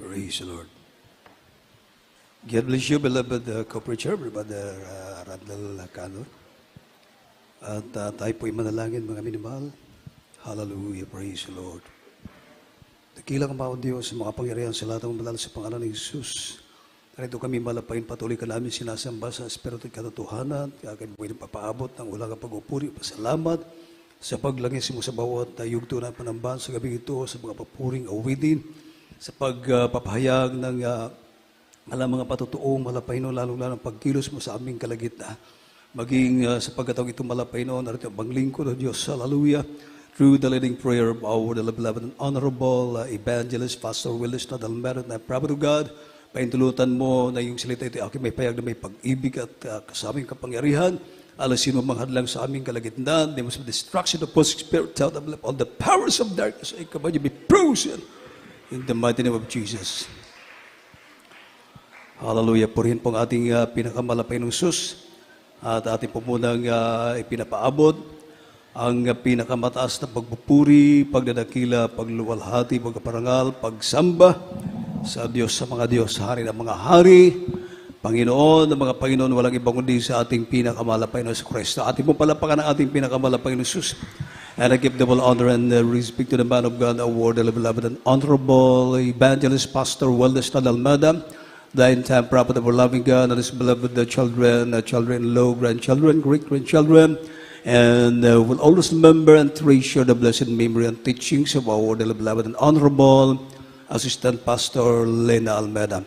Praise the Lord. God bless you, beloved co-preacher, Brother Randall Canor. At tayo po'y manalangin, mga minimahal. Hallelujah, praise the Lord. Dakilang ang bawat Diyos, mga pangyarihan sa lahat ng banal sa pangalan ng Jesus. Narito kami malapain, patuloy ka namin sinasamba sa espiritu at katotohanan. Kaya kami po'y papaabot ng ulang pag-upuri, pasalamat sa paglangis mo sa bawat yugto na panambahan sa gabi ito, sa mga papuring awitin, sa pagpapahayag ng mga patutuong malapayno, lalong-lalo ng pagkilos mo sa aming kalagitnaan. Maging sa pagkataong ito malapayno, narito ang banglingkod ng Diyos, hallelujah, through the leading prayer of our beloved and honorable evangelist, Pastor Willis Nadalmeron, na proud of God, paintulutan mo na yung salita ito, aking may payag na may pag-ibig at kasaming kapangyarihan, alas sino manghadlang sa aming kalagitnaan, the most destruction of false spirit, out of all the powers of darkness, ay kabay be frozen in the mighty name of Jesus. Hallelujah. Purihin po ang ating pinakamalapay ng sus at ating po munang ipinapaabot ang pinakamataas na pagpupuri, pagdadakila, pagluwalhati, pagpaparangal, pagsamba sa Diyos sa mga Diyos, hari ng mga hari, Panginoon, ng mga Panginoon, walang ibang kundi sa ating pinakamalapay na si Kristo. Ating po palapakan ang ating pinakamalapay na sus. And I give the full honor and respect to the man of God, our beloved and honorable evangelist, Pastor Willis Nadalmeron, the entire prophet of our loving God, and his beloved children, children-in-law, grandchildren, great-grandchildren, and will always remember and treasure the blessed memory and teachings of our beloved and honorable Assistant Pastor Lena Almeida.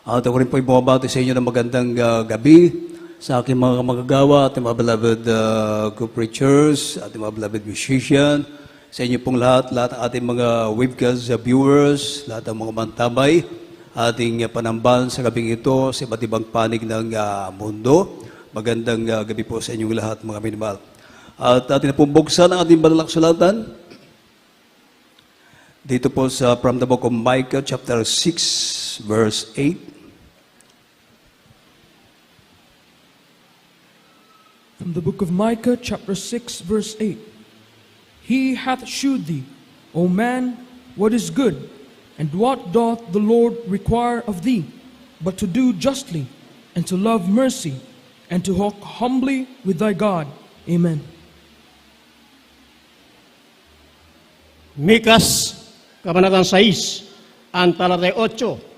At ako rin po ibumabati sa inyo ng magandang gabi sa aking mga magagawa, ating mga beloved co-preachers, ating mga beloved musician, sa inyo pong lahat ng ating mga webcast viewers, lahat ng mga mantabay, ating panambahan sa gabing ito sa iba't ibang panig ng mundo. Magandang gabi po sa inyong lahat, mga minimahal. At ating na pong buksan ang ating banal na kasulatan. Dito po sa from the book of Micah, chapter 6, verse 8. From the book of Micah, chapter 6, verse 8. He hath shewed thee, O man, what is good, and what doth the Lord require of thee, but to do justly, and to love mercy, and to walk humbly with thy God. Amen. Mikas, Kabanatang 6, ang talatay 8.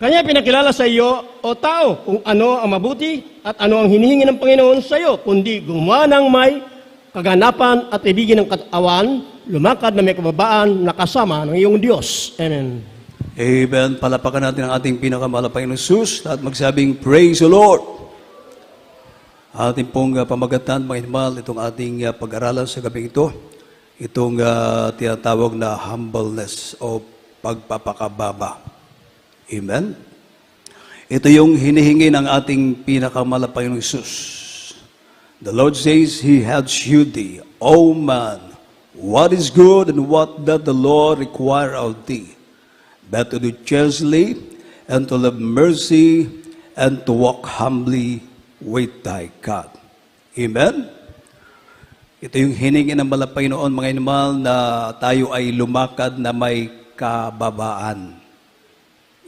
Kanya pinakilala sa iyo, o tao, kung ano ang mabuti at ano ang hinihingi ng Panginoon sa iyo, kundi gumawa ng may kaganapan at ibigin ng katawan, lumakad na may kababaan na kasama ng iyong Diyos. Amen. Amen. Palapakan natin ang ating pinakamalapay ng sus at magsabing, Praise the Lord! Ating pong pamagatan, mga hinmal, itong ating pag-aralan sa gabi ito, itong tinatawag na humbleness o pagpapakababa. Amen? Ito yung hinihingi ng ating pinakamalapay ng Jesus. The Lord says, He hath shewed thee, O man, what is good and what doth the Lord require of thee, but to do justly, and to love mercy, and to walk humbly with thy God. Amen? Ito yung hiningi ng malapay noon, mga inimal, na tayo ay lumakad na may kababaan.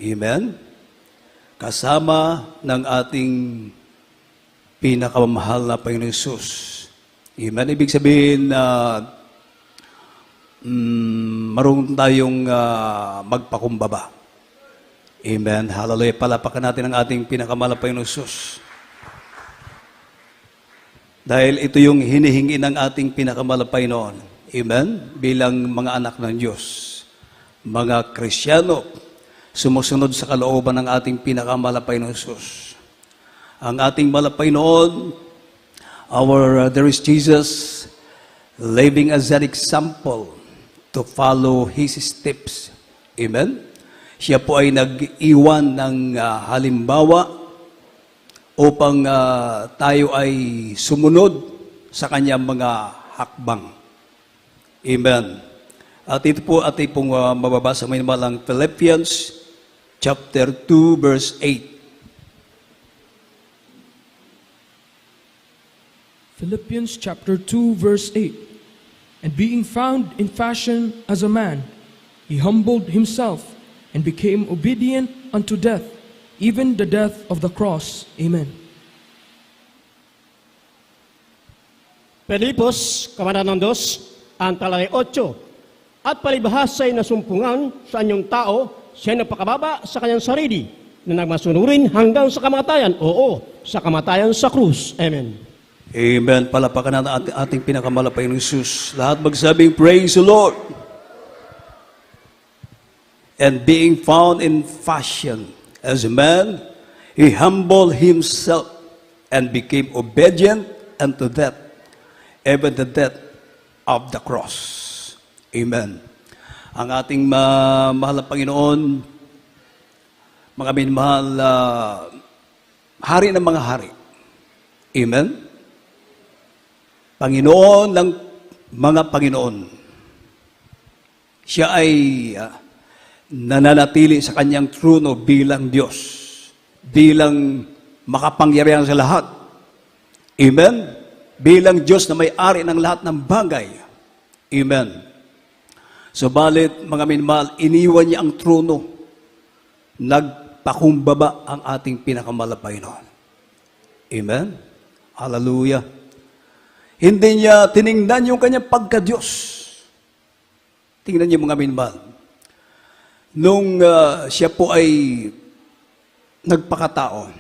Amen? Kasama ng ating pinakamamahal na Panginoon Jesus. Amen? Ibig sabihin na marunong tayong magpakumbaba. Amen? Hallelujah. Palapakan natin ang ating pinakamahal na Panginoon Jesus. Dahil ito yung hinihingi ng ating pinakamalapay noon. Amen? Bilang mga anak ng Diyos. Mga Krisyano, sumusunod sa kalooban ng ating pinakamalapay ng Jesus. Ang ating malapay noon, there is Jesus living as an example to follow His steps. Amen? Siya po ay nag-iwan ng halimbawa upang tayo ay sumunod sa kanyang mga hakbang. Amen. At ito po ating pong mababasa may malang Philippians chapter 2 verse 8. Philippians chapter 2, verse 8. And being found in fashion as a man, he humbled himself and became obedient unto death, even the death of the cross. Amen. Pilipos, Kabanatang 2, ang talay 8. At palibhasay na sumpungan sa anyong tao, siya nagpakababa sa kanyang sarili, na nagmasunurin hanggang sa kamatayan. Oo, sa kamatayan sa krus. Amen. Amen. Palapakan natin ating pinakamalapay ng Jesus. Lahat magsabing, praise the Lord. And being found in fashion as a man, he humbled himself and became obedient unto death, even the death of the cross. Amen. Ang ating mahal na Panginoon, mga minmahal, hari ng mga hari. Amen. Panginoon ng mga Panginoon. Siya ay nananatili sa kanyang trono bilang Diyos, bilang makapangyarihan sa lahat. Amen? Bilang Diyos na may-ari ng lahat ng bagay. Amen. Subalit, mga minmahal, iniwan niya ang trono. Nagpakumbaba ang ating pinakamalapay noon. Amen? Hallelujah. Hindi niya tiningnan yung kanyang pagka-Diyos. Tingnan niyo mga minmahal. Nung siya po ay nagpakatao,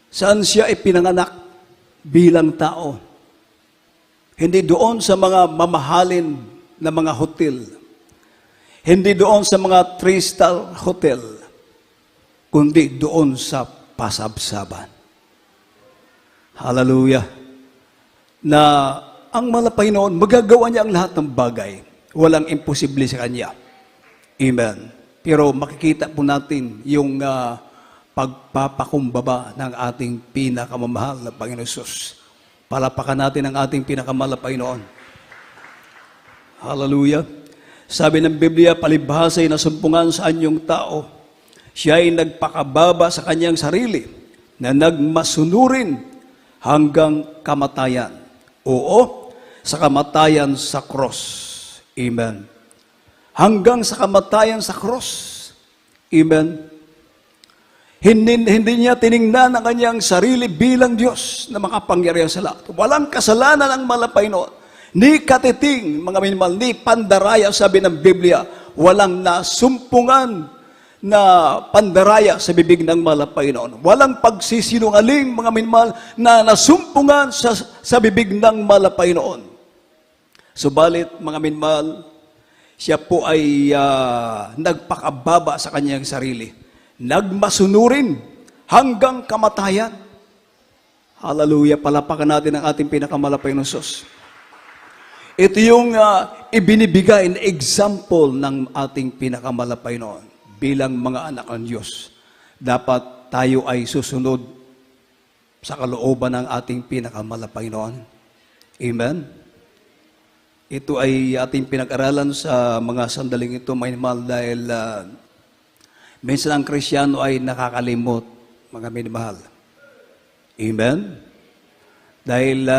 saan siya ay pinanganak bilang tao? Hindi doon sa mga mamahalin na mga hotel. Hindi doon sa mga 3-star hotel. Kundi doon sa pasabsaban. Hallelujah. Na ang malapay noon, magagawa niya ang lahat ng bagay. Walang imposible sa kanya. Amen. Pero makikita po natin yung pagpapakumbaba ng ating pinakamamahal na Panginoon Jesus. Palapakan natin ang ating pinakamalapay noon. Hallelujah. Sabi ng Biblia, palibhasay na sumpungan sa anyong tao, siya ay nagpakababa sa kanyang sarili na nagmasunurin hanggang kamatayan. Oo, sa kamatayan sa cross. Amen. Hanggang sa kamatayan sa cross. Amen. Hindi niya tiningnan ang kanyang sarili bilang Diyos na makapangyarihan sa lahat. Walang kasalanan ang malapay noon. Ni katiting, mga minimahal, ni pandaraya, sabi ng Biblia, walang nasumpungan na pandaraya sa bibig ng malapay noon. Walang pagsisinungaling, mga minimahal, na nasumpungan sa bibig ng malapay noon. Subalit, mga minimahal, siya po ay nagpakababa sa kanyang sarili. Nagmasunurin hanggang kamatayan. Hallelujah. Palapakan natin ang ating pinakamalapay ng Diyos. Ito yung ibinibigay na example ng ating pinakamalapay noon bilang mga anak ng Diyos. Dapat tayo ay susunod sa kalooban ng ating pinakamalapay noon. Amen? Ito ay ating pinag-aralan sa mga sandaling ito, may mahal, dahil minsan ang Kristyano ay nakakalimot, mga minamahal. Amen? Dahil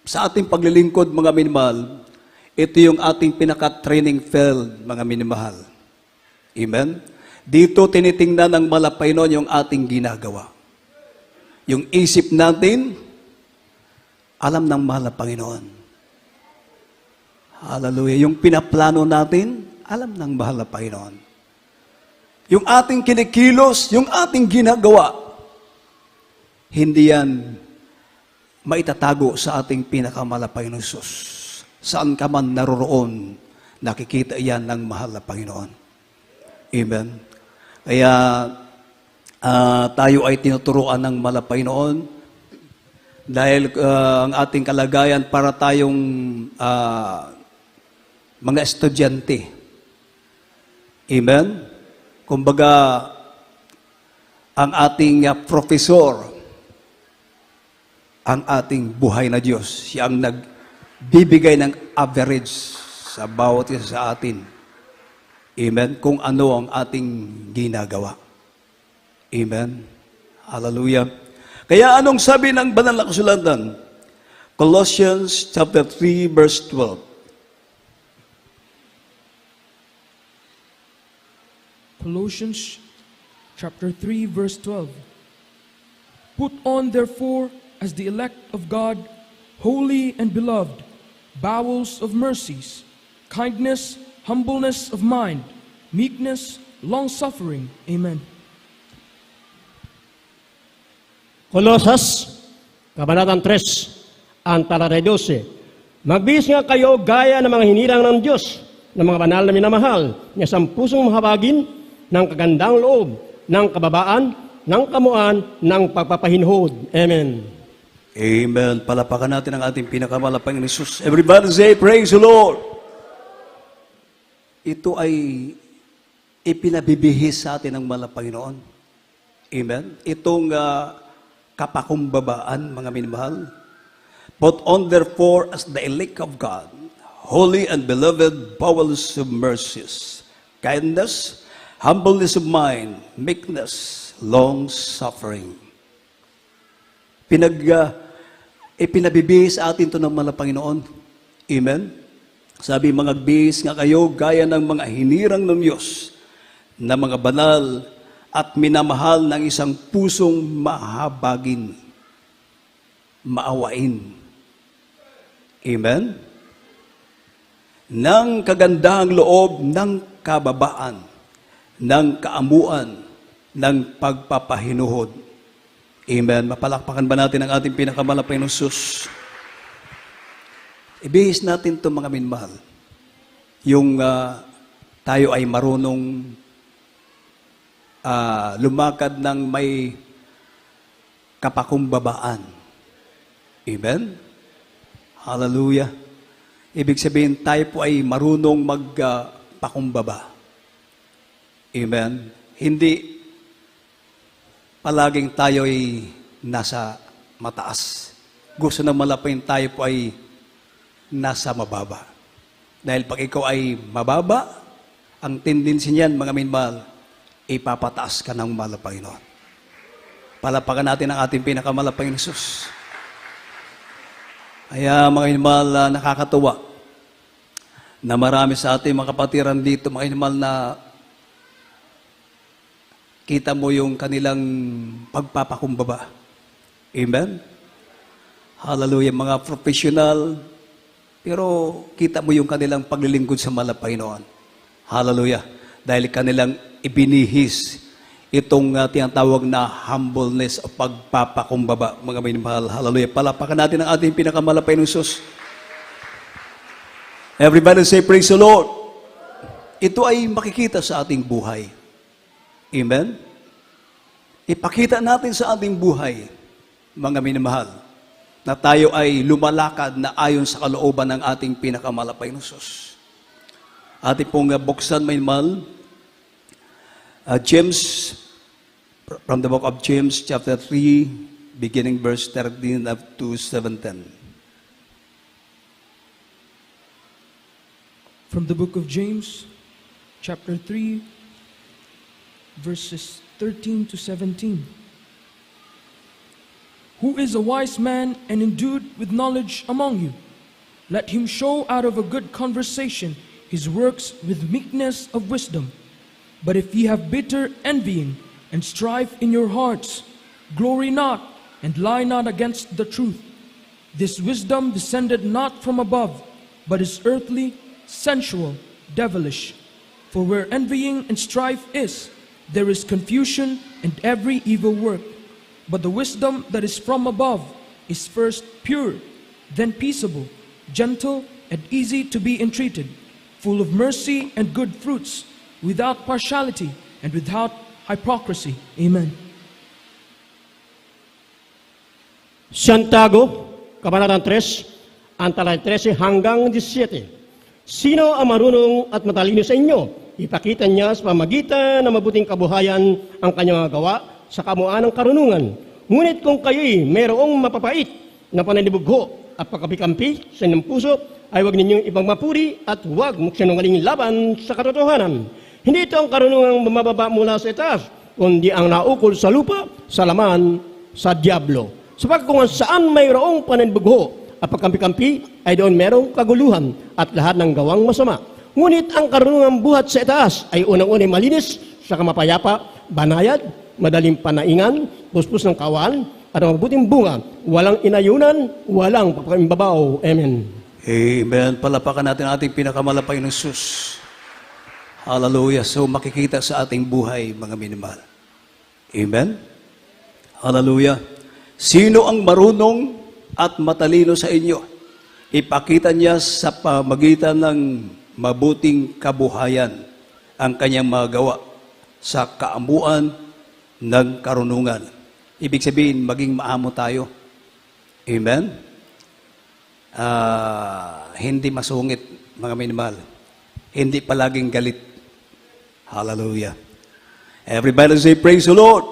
sa ating paglilingkod, mga minamahal, ito yung ating pinaka-training field, mga minamahal. Amen? Dito tinitingnan ng malapay noon yung ating ginagawa. Yung isip natin, alam ng mahal na Panginoon. Hallelujah. Yung pinaplano natin, alam ng mahal na Panginoon. Yung ating kinikilos, yung ating ginagawa, hindi yan maitatago sa ating pinakamalapay ng Diyos. Saan ka man naroroon, nakikita yan ng mahal na Panginoon. Amen. Kaya tayo ay tinuturuan ng malapay noon dahil ang ating kalagayan para tayong mga estudyante. Amen? Kumbaga, ang ating profesor, ang ating buhay na Diyos, siya ang nagbibigay ng average sa bawat isa sa atin. Amen? Kung ano ang ating ginagawa. Amen? Hallelujah. Kaya anong sabi ng banal na kasulatan? Colossians chapter 3 verse 12. Colossians chapter 3 verse 12. Put on therefore as the elect of God, holy and beloved, bowels of mercies, kindness, humbleness of mind, meekness, long-suffering. Amen. Kolosas, Kabanatang 3, ang talatay 12. Magbihis nga kayo gaya ng mga hinirang ng Diyos, ng mga banal na minamahal, nga sa pusong mahabagin ng kagandang loob, ng kababaan, ng kamuan, ng pagpapahinhod. Amen. Amen. Palapakan natin ang ating pinakamalapang Jesus. Everybody say, praise the Lord. Ito ay ipinabibihis sa atin ng Panginoon. Amen. Itong kapakumbabaan, mga minamahal. Put on therefore as the elect of God, holy and beloved, bowels of mercies, kindness, humbleness of mind, meekness, long-suffering. Ipinabibihis sa atin ito ng Panginoon. Amen. Sabi, mga bihis nga kayo gaya ng mga hinirang ng Diyos, na mga banal at minamahal ng isang pusong mahabagin, maawain. Amen? Ng kagandahang loob, ng kababaan, ng kaamuan, ng pagpapahinuhod. Amen? Mapalakpakan ba natin ang ating pinakamalapay ng Jesus? Ibihis natin ito, mga minmahal. Yung tayo ay marunong lumakad ng may kapakumbabaan. Amen? Hallelujah. Ibig sabihin, tayo po ay marunong magpakumbaba. Amen? Hindi palaging tayo ay nasa mataas. Gusto na malapin tayo po ay nasa mababa. Dahil pag ikaw ay mababa, ang tendency niyan, mga minmahal, ipapataas ka ng mahal na Panginoon. Palapakan natin ang ating pinakamalapang Jesus. Kaya mga minmahal, nakakatuwa na marami sa ating mga kapatiran dito, mga minmahal, na kita mo yung kanilang pagpapakumbaba. Amen? Hallelujah. Mga professional, pero kita mo yung kanilang paglilingkod sa mahal na Panginoon. Hallelujah. Dahil kanilang ibinihis itong tinatawag na humbleness o pagpapakumbaba, mga minamahal. Hallelujah. Palapakan natin ang ating pinakamalapay ng Jesus. Everybody say, praise the Lord. Ito ay makikita sa ating buhay. Amen? Ipakita natin sa ating buhay, mga minamahal, na tayo ay lumalakad na ayon sa kalooban ng ating pinakamalapay ng Jesus. Ating pong buksan, minamahal, James, from the book of James, chapter 3, beginning verse 13 up to 17. From the book of James, chapter 3, verses 13 to 17. Who is a wise man and endued with knowledge among you? Let him show out of a good conversation his works with meekness of wisdom. But if ye have bitter envying and strife in your hearts, glory not and lie not against the truth. This wisdom descended not from above, but is earthly, sensual, devilish. For where envying and strife is, there is confusion and every evil work. But the wisdom that is from above is first pure, then peaceable, gentle, and easy to be entreated, full of mercy and good fruits, without partiality and without hypocrisy. Amen. Santiago, Kabanatang 3, ang talatay 13 hanggang 17. Sino ang marunong at matalino sa inyo? Ipakita niya sa pamagitan ng mabuting kabuhayan ang kanyang gawa sa kamuan ng karunungan. Ngunit kung kayo'y mayroong mapapait na pananibugho at pagkapikampi sa inyong puso, ay huwag ninyong ipagmapuri at huwag magsinungaling laban sa katotohanan. Hindi ito ang karunungang bumababa mula sa itaas, kundi ang naukol sa lupa, sa laman, sa diablo. Sapagkat kung saan mayroong pananibugho at pagkampi-kampi, ay doon mayroong kaguluhan at lahat ng gawang masama. Ngunit ang karunungang buhat sa itaas ay unang-unay malinis, sa kamapayapa, banayad, madaling panaingan, puspos ng kawan, at ang mabuting bunga, walang inayunan, walang papakimbabaw. Amen. Amen. Palapakan natin ang ating pinakamalapay ng Sus. Hallelujah. So makikita sa ating buhay, mga minimahal. Amen. Hallelujah. Sino ang marunong at matalino sa inyo? Ipakita niya sa pamagitan ng mabuting kabuhayan ang kanyang magawa sa kaamuan ng karunungan. Ibig sabihin, maging maamo tayo. Amen? Hindi masungit, mga minimahal. Hindi palaging galit. Hallelujah. Everybody say, praise the Lord.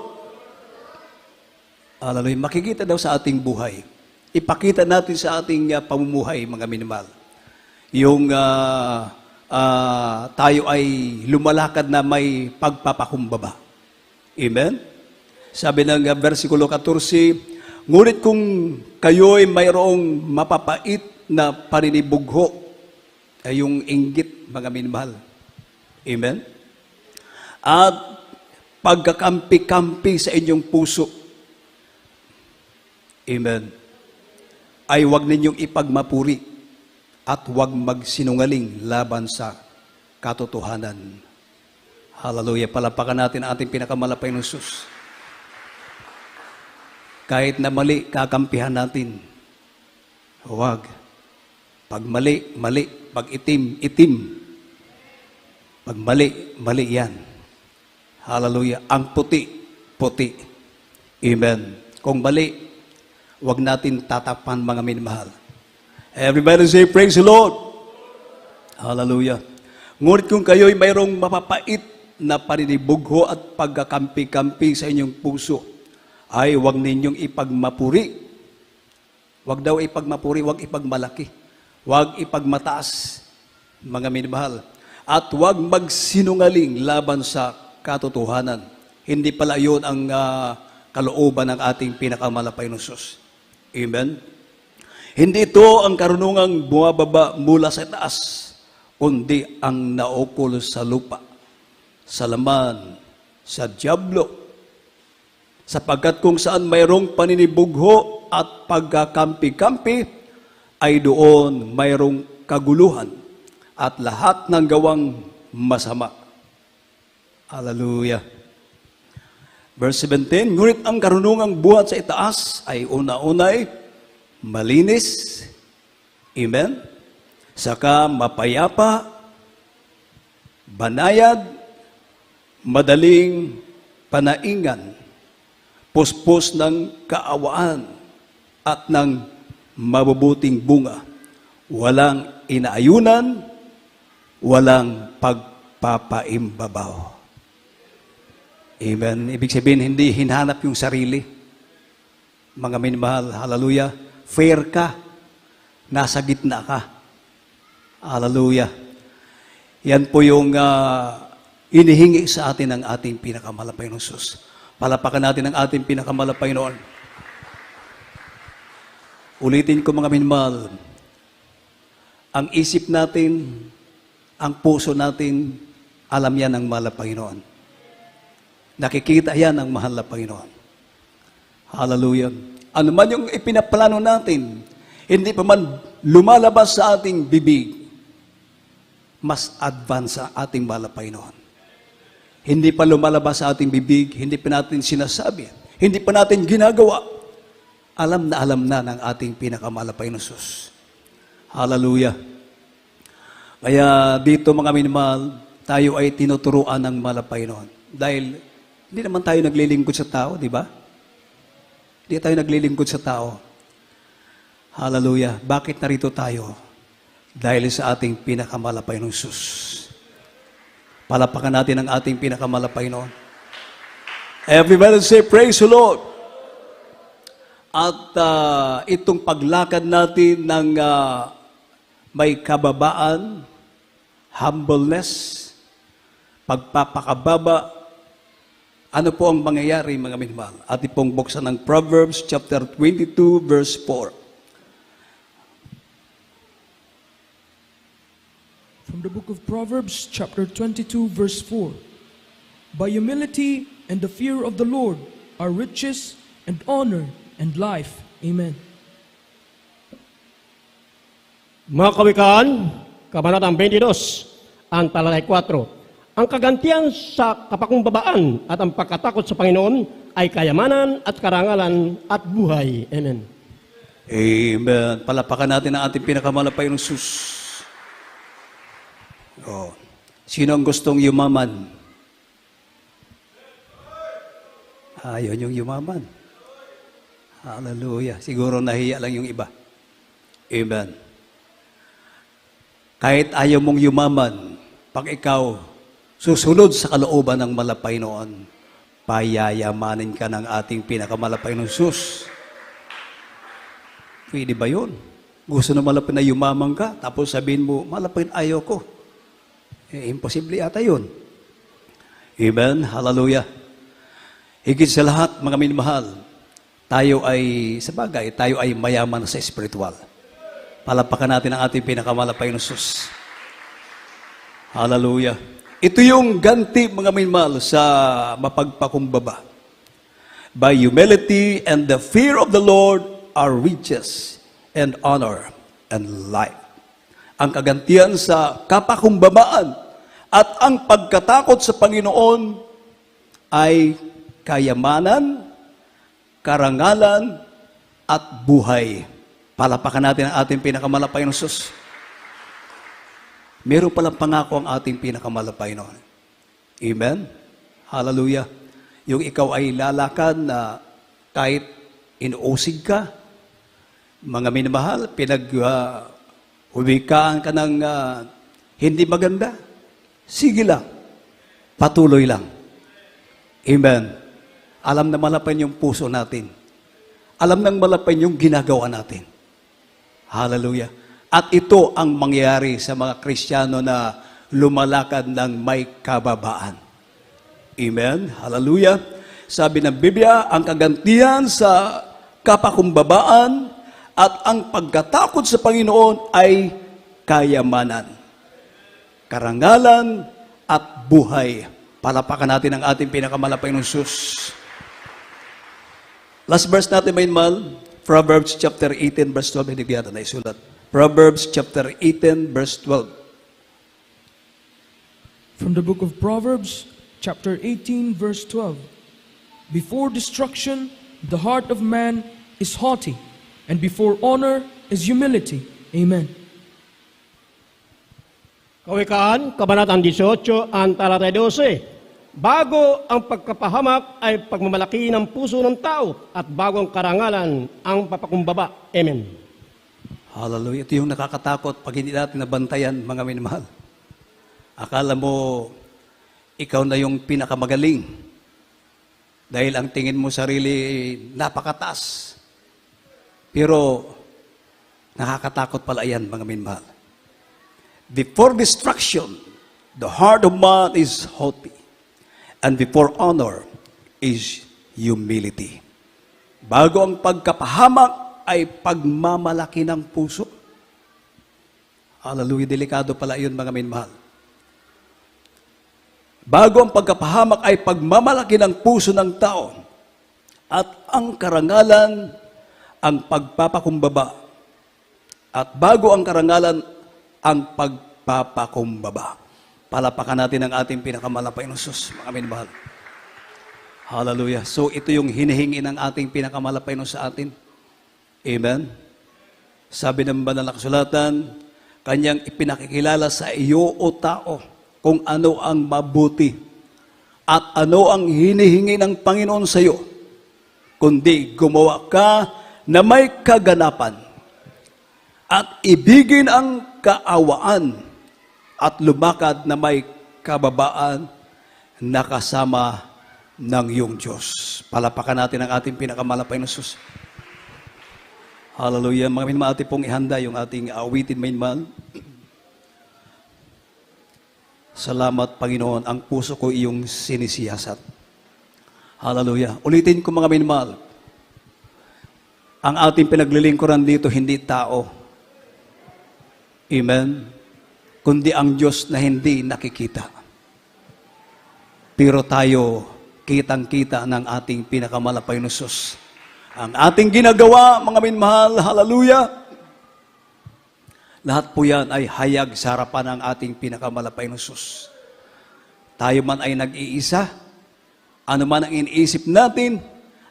Hallelujah. Makikita daw sa ating buhay. Ipakita natin sa ating pamumuhay, mga minimahal. Yung tayo ay lumalakad na may pagpapakumbaba. Amen? Sabi ng versikulo 14, ngunit kung kayo'y mayroong mapapait na paninibugho, ay yung inggit, mga minimahal. Amen? At pagkakampi-kampi sa inyong puso, amen, ay huwag ninyong ipagmapuri at huwag magsinungaling laban sa katotohanan. Hallelujah. Palapakan natin ang ating pinakamalapay ng Sus. Kahit na mali, kakampihan natin. Huwag. Pag mali, mali. Pag itim, itim. Pag mali, mali yan. Hallelujah. Ang puti, puti. Amen. Kung mali, huwag natin tatapan, mga minamahal. Everybody say, praise the Lord. Hallelujah. Ngunit kung kayo'y mayroong mapapait na paninibugho at pagkakampi-kampi sa inyong puso, ay huwag ninyong ipagmapuri. Huwag daw ipagmapuri, huwag ipagmalaki. Huwag ipagmataas, mga minamahal. At huwag magsinungaling laban sa katotohanan. Hindi pala yun ang kalooban ng ating pinakamalapay ng Diyos. Amen? Hindi ito ang karunungang bumababa mula sa taas, kundi ang naukol sa lupa, sa laman, sa diablo. Sapagkat kung saan mayroong paninibugho at pagkakampi-kampi, ay doon mayroong kaguluhan at lahat ng gawang masama. Hallelujah. Verse 17, ngunit ang karunungang buhat sa itaas ay una-unay malinis, amen, saka mapayapa, banayad, madaling panaingan, puspos ng kaawaan at ng mabubuting bunga, walang inaayunan, walang pagpapaimbabaw. Amen. Ibig sabihin, hindi hinhanap yung sarili. Mga minamahal, hallelujah. Fair ka. Nasa gitna ka. Hallelujah. Yan po yung inihingi sa atin ng ating pinakamalapay ng Diyos. Palapakan natin ang ating pinakamalapay noon. Ulitin ko, mga minamahal. Ang isip natin, ang puso natin, alam yan ng malapay noon. Nakikita yan ng mahal na Panginoon. Hallelujah. Ano man yung ipinaplano natin, hindi pa man lumalabas sa ating bibig, mas advance sa ating mahal na Panginoon. Hindi pa lumalabas sa ating bibig, hindi pa natin sinasabi, hindi pa natin ginagawa. Alam na ng ating pinakamahal na Panginoon Jesus. Hallelujah. Kaya dito, mga minamahal, tayo ay tinuturuan ng mahal na Panginoon. Dahil hindi naman tayo naglilingkod sa tao, di ba? Hindi tayo naglilingkod sa tao. Hallelujah. Bakit narito tayo? Dahil sa ating pinakamalapay ng Jesus. Palapakan natin ang ating pinakamalapay noon. Everybody say, praise the Lord. At itong paglakad natin ng may kababaan, humbleness, pagpapakababa, ano po ang mangyayari, mga minamahal? Ating pong buksan ng Proverbs chapter 22 verse 4. From the book of Proverbs chapter 22 verse 4. by humility and the fear of the Lord are riches and honor and life. Amen. Mga kawikaan, Kabanatang 22, ang talalay 4. Ang kagantian sa kapakumbabaan at ang pagkatakot sa Panginoon ay kayamanan at karangalan at buhay. Amen. Amen. Palapakan natin ang ating pinakamalapay ng sus. Oh. Sino ang gustong yumaman? Ayaw yung yumaman. Hallelujah. Siguro nahiya lang yung iba. Amen. Kahit ayaw mong yumaman, pag ikaw susunod sa kalooban ng malapay noon, payayamanin ka ng ating pinakamalapay ng sus. Pwede ba yun? Gusto na malapit na yumaman ka, tapos sabihin mo, malapit ayaw ko. Imposible ata yun. Amen. Hallelujah. Higit sa lahat, mga minamahal, tayo ay, sa bagay, tayo ay mayaman sa espiritual. Palapakan natin ang ating pinakamalapay ng sus. Hallelujah. Ito yung ganti, mga minamahal, sa mapagpakumbaba. By humility and the fear of the Lord are riches and honor and life. Ang kagantian sa kapakumbabaan at ang pagkatakot sa Panginoon ay kayamanan, karangalan, at buhay. Palapakan natin ang ating pinakamalapay ng sus. Meron palang pangako ang ating pinakamalapay noon. Amen? Hallelujah. Yung ikaw ay lalakad na kahit inuusig ka, mga minamahal, humikaan ka ng hindi maganda, sige lang, patuloy lang. Amen. Alam na malapan yung puso natin. Alam nang malapan yung ginagawa natin. Hallelujah. At ito ang mangyayari sa mga Kristiyano na lumalakad ng may kababaan. Amen. Hallelujah. Sabi ng Biblia, ang kagantihan sa kapakumbabaan at ang pagkatakot sa Panginoon ay kayamanan, karangalan, at buhay. Palapakan natin ang ating pinakamalapay ng sus. Last verse natin, may mal, Proverbs chapter 18, verse 12. Hindi ko yata naisulat. Proverbs chapter 18, verse 12. From the book of Proverbs, chapter 18, verse 12. Before destruction, the heart of man is haughty, and before honor is humility. Amen. Kawikaan, Kabanatang 18, ang talatay 12. Bago ang pagkapahamak ay pagmamalaki ng puso ng tao at bago ang karangalan ang papakumbaba. Amen. Hallelujah. Ito yung nakakatakot pag hindi natin nabantayan, mga minamahal. Akala mo, ikaw na yung pinakamagaling. Dahil ang tingin mo sarili, napakataas. Pero, nakakatakot pala yan, mga minamahal. Before destruction, the heart of man is haughty. And before honor is humility. Bago ang pagkapahamak ay pagmamalaki ng puso. Hallelujah, delikado pala yun, mga minamahal. Bago ang pagkapahamak ay pagmamalaki ng puso ng tao. At ang karangalan, ang pagpapakumbaba. At bago ang karangalan, ang pagpapakumbaba. Palapakan natin ang ating pinakamalapay ng sus, mga minamahal. Hallelujah. So ito yung hinihingi ng ating pinakamalapay ng sa atin. Amen. Sabi ng banal na kasulatan, kanyang ipinakikilala sa iyo o tao kung ano ang mabuti at ano ang hinihingi ng Panginoon sa iyo, kundi gumawa ka na may kaganapan at ibigin ang kaawaan at lumakad na may kababaan na kasama ng iyong Diyos. Palapakan natin ang ating pinakamalapay na sus. Hallelujah. Mga minamahal, ating pong ihanda yung ating awitin, minamahal. Salamat, Panginoon, ang puso ko iyong sinisiyasat. Hallelujah. Ulitin ko, mga minamahal. Ang ating pinaglilingkuran dito, hindi tao. Amen. Kundi ang Diyos na hindi nakikita. pero tayo kitang-kita ng ating pinakamalapay na Diyos. Ang ating ginagawa, mga minmahal, hallelujah, lahat po yan ay hayag sa harapan ng ating pinakamalapay na Diyos. Tayo man ay nag-iisa, ano man ang iniisip natin,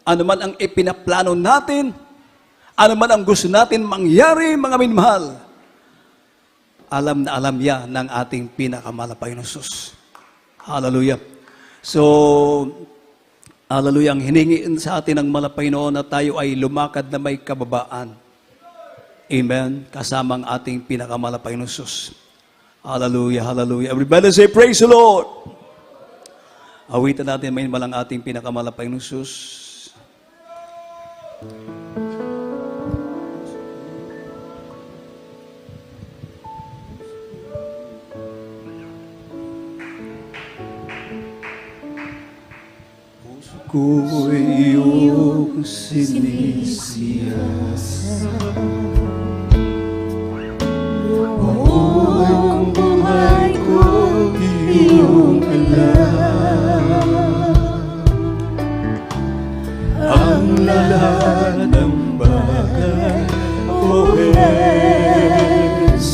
ano man ang ipinaplano natin, ano man ang gusto natin mangyari, mga minmahal, alam na alam yan ng ating pinakamalapay na Diyos. Hallelujah. So, hallelujah, ang hiningiin sa atin ng malapay noon na tayo ay lumakad na may kababaan. Amen. Kasama ang ating pinakamalapay na Diyos. Hallelujah, hallelujah. Everybody say, praise the Lord. Awitan natin may malang ating pinakamalapay na Diyos. Ko'y iyong sinisiyasat. Buong buhay ko iyong alam. Ang lahat ng bagay, O Jesus,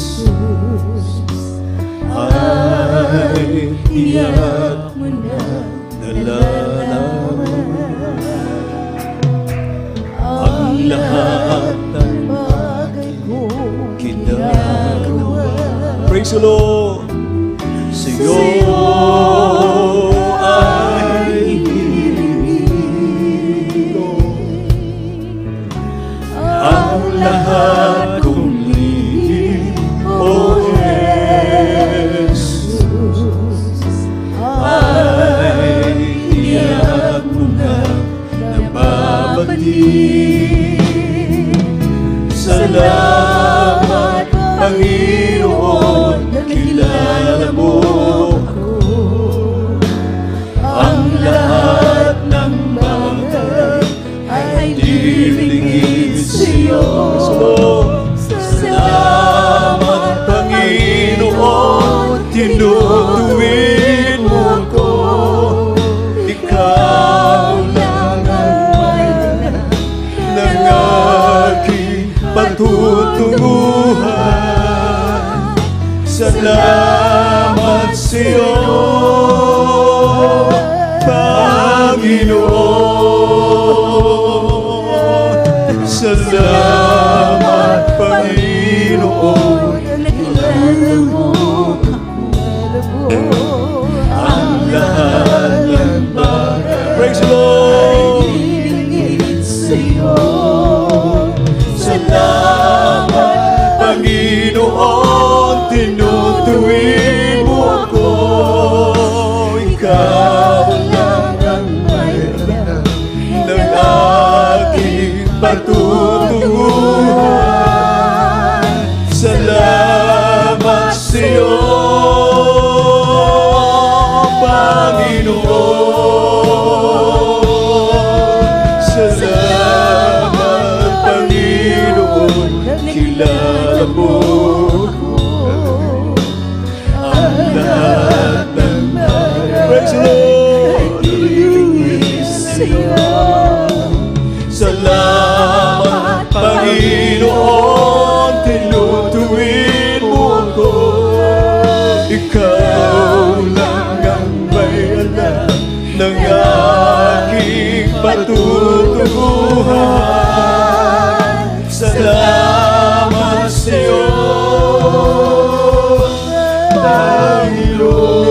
ay tiyak mo na nalalaman. Ang lahat ng bagay ko ginagawa. Praise the Lord. Sa'yo ay hinihiling. Ang lahat kong lihim, O Jesus, ay tiyak mo na nababati. Salamat, Panginoon, nakilala mo ako. Ang lahat ng bagay ay dilingid sa'yo. Salamat, Panginoon, tinutuwid mo ako. Ikaw lang ang mayroon ng aking patutunguhan. Salamat sa'yo, Panginoon. Salamat, Panginoon, nakilala mo ako. Ang lahat ng bagay, praise the Lord, ay sa'yo. Salamat, Panginoon, tinutuwid mo ako. Ikaw lang ang mayroon ng aking patutunguhan. Salamat sa'yo, Panginoon. Salamat, Panginoon, kilala mo ako. Ang lahat ng bagay, praise the Lord, ay sa'yo. Salamat, Panginoon, tinutuwid mo ako. Ikaw lang ang may alam ng aking patutunguhan. Salamat sa'yo, Panginoon.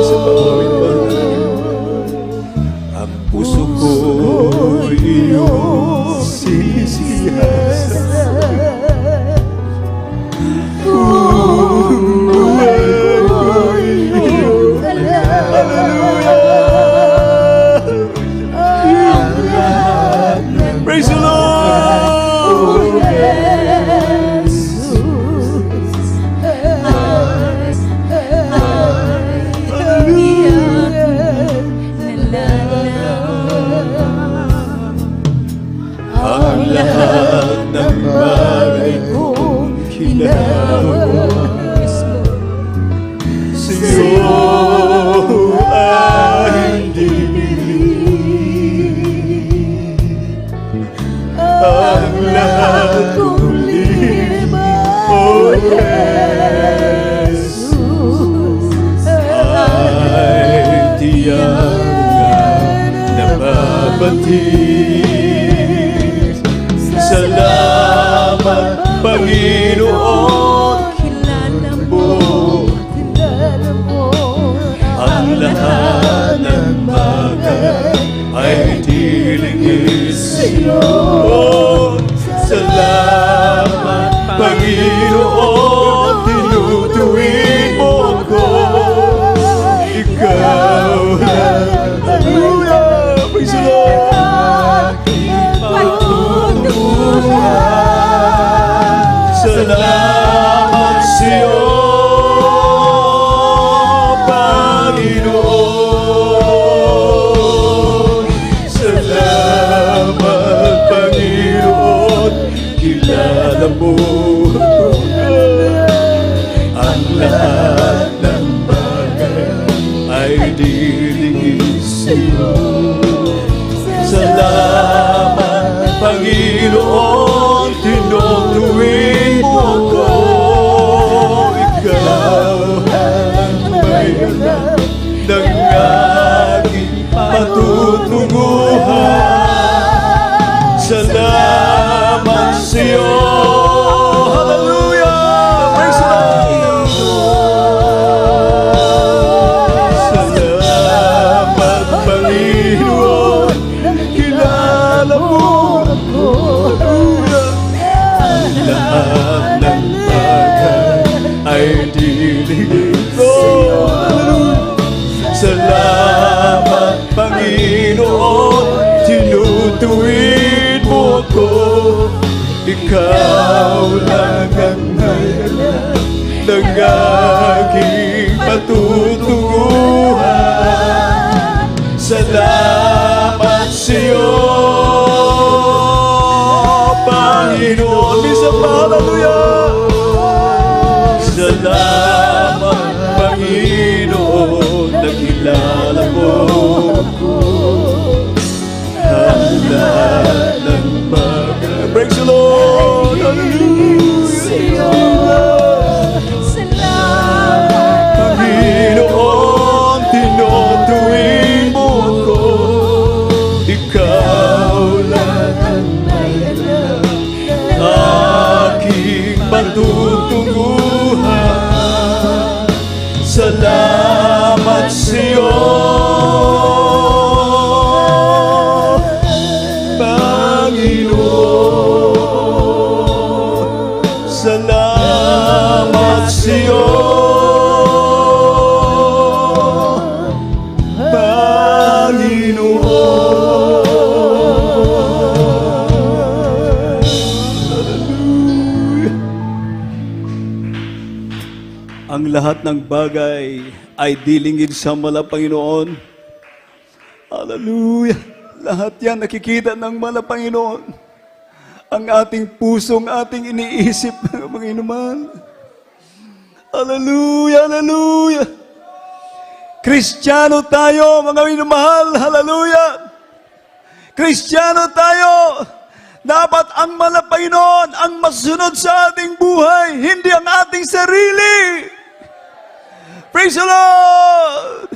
Ang puso ko iyong sinisiyasat. Buong buhay ko iyong alam. Hallelujah. Ang lahat ng praise the Lord. Jesus. Hallelujah. batid. Salamat, Panginoon, Kilala mo, kilala mo ang lahat ng bagay ay dilingis sa'yo. Salamat, Panginoon, tinutuwid mo ako. Ikaw lang. Hallelujah! Praise the Lord! Salamat sa'yo, Panginoon. Salamat, Panginoon. Kilala mo ang lahat ng bagay ay dilingis sa'yo. Salamat, Panginoon, tinutuwid mo ako. Ikaw ang may alam ng aking patutunguhan. Salamat sa'yo. Hallelujah! Praise the Lord! Salamat, Panginoon. Kilala mo ako. Hallelujah! Ang lahat ng bagay ay dilingin ko. Hallelujah! Salamat, Panginoon. Tinutuwid mo ako. Ikaw lang ang may alam ng aking patutunguhan. Salamat sa'yo, Panginoon. Minsan pa, hallelujah! Salamat, Panginoon, nakilala mo ako. Ang lahat ng bagay. Praise the Lord! Hallelujah! Salamat, Panginoon, tinutuwid mo ako. Ikaw lang ang may alam aking patutunguhan. Salamat sa'yo, Panginoon. Salamat sa'yo, Panginoon. Hallelujah. Ang lahat ng bagay ay dilingid sa mala, Panginoon. Hallelujah. Lahat yan nakikita ng mala, Panginoon. Ang ating pusong ating iniisip, Panginoon. Hallelujah, hallelujah. Kristiyano tayo, mga minamahal. Hallelujah. Kristiyano tayo. Dapat ang mala, Panginoon, ang masunod sa ating buhay, hindi ang ating sarili. Praise the Lord!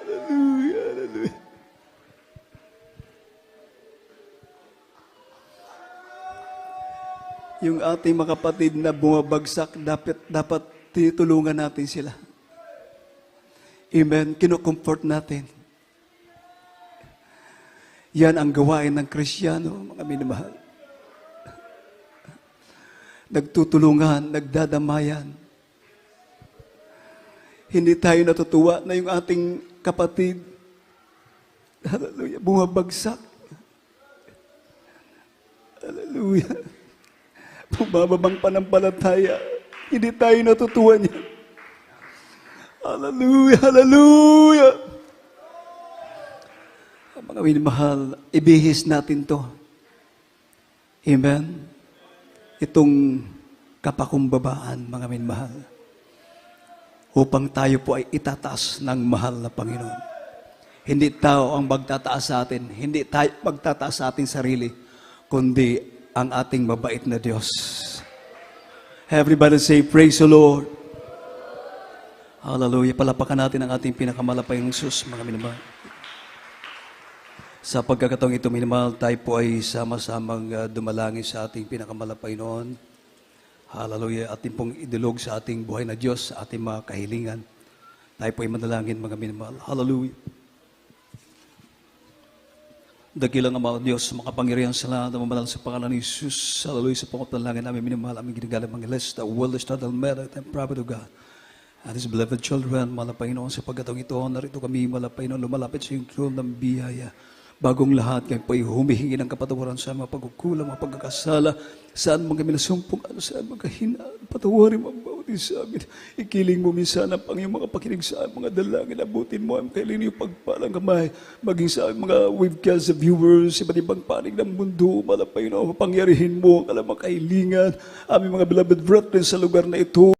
Hallelujah, hallelujah. Yung ating mga kapatid na bumabagsak, dapat tinutulungan natin sila. Amen. Kino-comfort natin. Yan ang gawain ng Kristiyano, mga minamahal. Nagtutulungan, nagdadamayan. Hindi tayo natutuwa na yung ating kapatid, hallelujah, bumabagsak. Hallelujah. Bumababang panampalataya. Hindi tayo natutuwa niya. Hallelujah, hallelujah. Mga minamahal, ibihis natin to. Amen? Itong kapakumbabaan, mga minamahal. Upang tayo po ay itataas ng mahal na Panginoon. Hindi tao ang magtataas sa atin. Hindi tayo magtataas sa ating sarili, kundi ang ating mabait na Diyos. Everybody say, praise the Lord. Hallelujah. Palapakan natin ang ating pinakamalapayang Diyos, mga minamahal. Sa pagkakataong ito, minamahal, tayo po ay sama-samang dumalangin sa ating pinakamalapay noon. Hallelujah. Ating pong idulog sa ating buhay na Diyos, sa ating mga kahilingan. Tayo po ay manalangin, mga minamahal. Hallelujah. Dakilang Ama o Diyos, makapangyarihan sa lahat, mamanal sa pangalan ni Jesus. Hallelujah. Sa pangalan namin, minamahal, aming ginagalang mga ilis, the world is not merit and prophet of God. And His beloved children, malapay noon sa pagkatong ito, narito kami malapay noon, lumalapit sa iyong throne ng biyaya. Bagong lahat, kayo po ay humihingi ng kapatawaran sa mga pagkukulang, mga pagkakasala, saan mga kami nasumpong, saan mga kahinaan, patawarin mo ang bawat isa amin. Ikiling mo minsan ang Panginoon mga pakinig sa aming mga dalangin, abutin mo ang kailing niyo pagpalang kamay, maging sa aming mga webcast viewers, iba't ibang panig ng mundo, malapay noon, mapangyarihin mo ang alam mga kahilingan, aming mga beloved brethren sa lugar na ito.